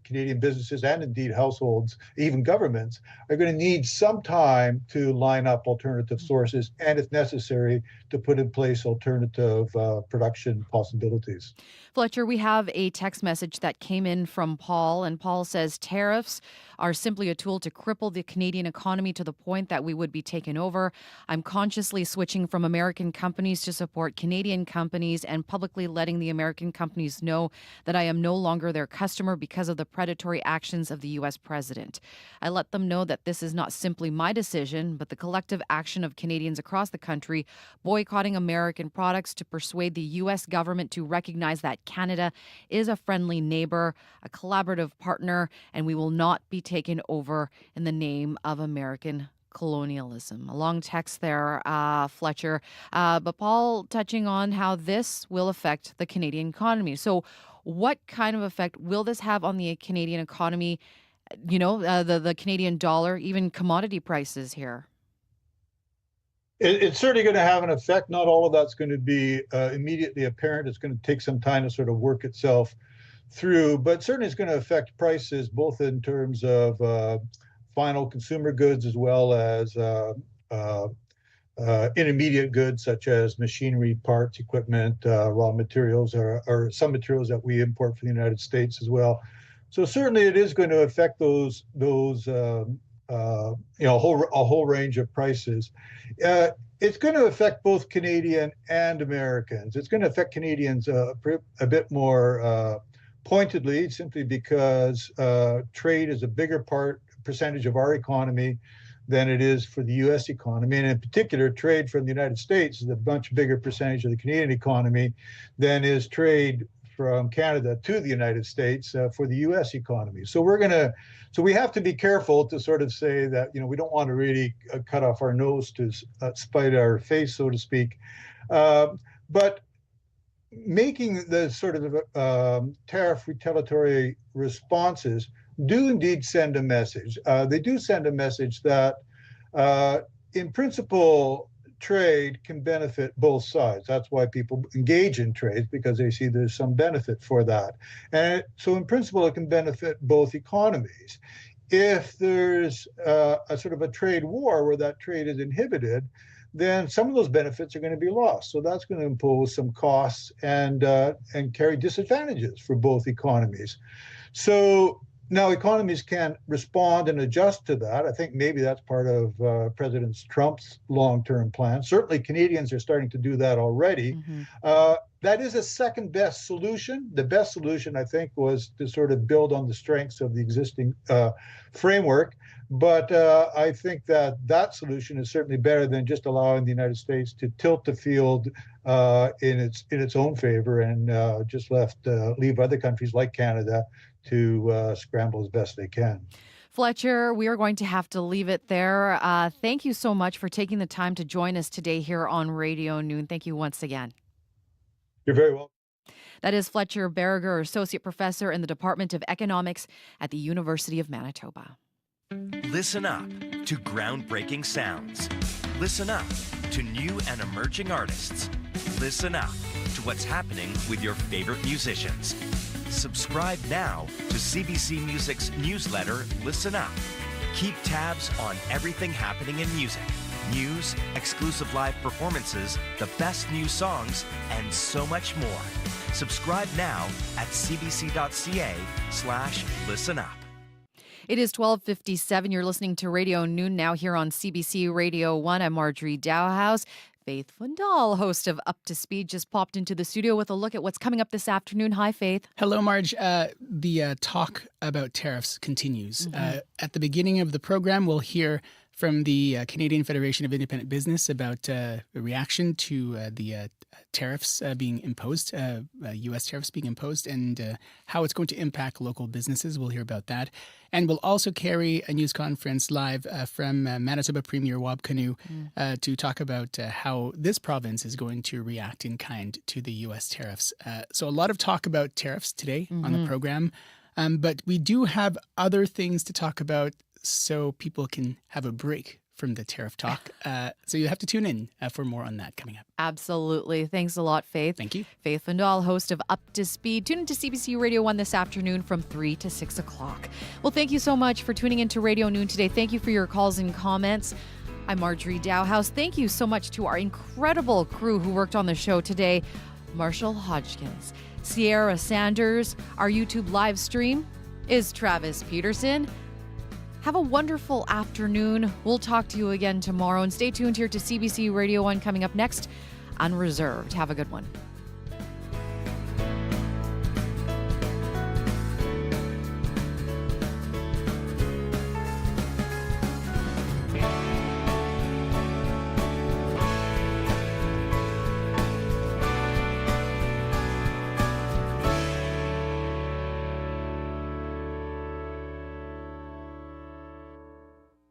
Canadian businesses and indeed households, even governments, are going to need some time to line up alternative sources and, if necessary, to put in place alternative production possibilities. Fletcher, we have a text message that came in from Paul, and Paul says tariffs are simply a tool to cripple the Canadian economy to the point that we would be taken over. I'm consciously switching from American companies to support Canadian companies and publicly letting the American companies know that I am no longer their customer because of the predatory actions of the U.S. president. I let them know that this is not simply my decision, but the collective action of Canadians across the country boycotting American products to persuade the U.S. government to recognize that Canada is a friendly neighbor, a collaborative partner, and we will not be taken over in the name of American colonialism. A long text there, Fletcher. But Paul touching on how this will affect the Canadian economy. So what kind of effect will this have on the Canadian economy, the Canadian dollar, even commodity prices here? It's certainly going to have an effect. Not all of that's going to be immediately apparent. It's going to take some time to sort of work itself through, but certainly it's going to affect prices both in terms of final consumer goods as well as intermediate goods such as machinery, parts, equipment, raw materials, or some materials that we import from the United States as well. So certainly it is going to affect those a whole range of prices. It's going to affect both Canadian and Americans. It's going to affect Canadians a bit more pointedly, simply because trade is a bigger percentage of our economy than it is for the U.S. economy. And in particular, trade from the United States is a much bigger percentage of the Canadian economy than is trade from Canada to the United States for the U.S. economy. So we have to be careful to sort of say that, we don't want to really cut off our nose to spite our face, so to speak. But making the sort of tariff retaliatory responses do indeed send a message. They do send a message that, in principle, trade can benefit both sides. That's why people engage in trades, because they see there's some benefit for that. And so in principle, it can benefit both economies. If there's a sort of a trade war where that trade is inhibited, then some of those benefits are going to be lost. So that's going to impose some costs and carry disadvantages for both economies. So now economies can respond and adjust to that. I think maybe that's part of President Trump's long-term plan. Certainly Canadians are starting to do that already. That is a second best solution. The best solution, I think, was to sort of build on the strengths of the existing framework. But I think that solution is certainly better than just allowing the United States to tilt the field in its own favor and just leave other countries like Canada to scramble as best they can. Fletcher, we are going to have to leave it there. Thank you so much for taking the time to join us today here on Radio Noon. Thank you once again. You're very welcome. That is Fletcher Berger, Associate Professor in the Department of Economics at the University of Manitoba. Listen up to groundbreaking sounds. Listen up to new and emerging artists. Listen up to what's happening with your favorite musicians. Subscribe now to CBC Music's newsletter, Listen Up. Keep tabs on everything happening in music. News, exclusive live performances, the best new songs, and so much more. Subscribe now at cbc.ca/listenup. It is 12:57. You're listening to Radio Noon now here on CBC Radio 1. I'm Marjorie Dowhouse. Faith Fundal, host of Up to Speed, just popped into the studio with a look at what's coming up this afternoon. Hi, Faith. Hello, Marge. The talk about tariffs continues. At the beginning of the program, we'll hear from the Canadian Federation of Independent Business about a reaction to the tariffs being imposed, U.S. tariffs being imposed, and how it's going to impact local businesses. We'll hear about that. And we'll also carry a news conference live from Manitoba Premier Wab Kinew to talk about how this province is going to react in kind to the U.S. tariffs. So a lot of talk about tariffs today on the program, but we do have other things to talk about so people can have a break from the tariff talk. So you have to tune in for more on that coming up. Absolutely. Thanks a lot, Faith. Thank you. Faith Fundal, host of Up to Speed. Tune into CBC Radio 1 this afternoon from 3 to 6 o'clock. Well, thank you so much for tuning into Radio Noon today. Thank you for your calls and comments. I'm Marjorie Dowhouse. Thank you so much to our incredible crew who worked on the show today. Marshall Hodgkins, Sierra Sanders. Our YouTube live stream is Travis Peterson. Have a wonderful afternoon. We'll talk to you again tomorrow. And stay tuned here to CBC Radio 1 coming up next, Unreserved. Have a good one.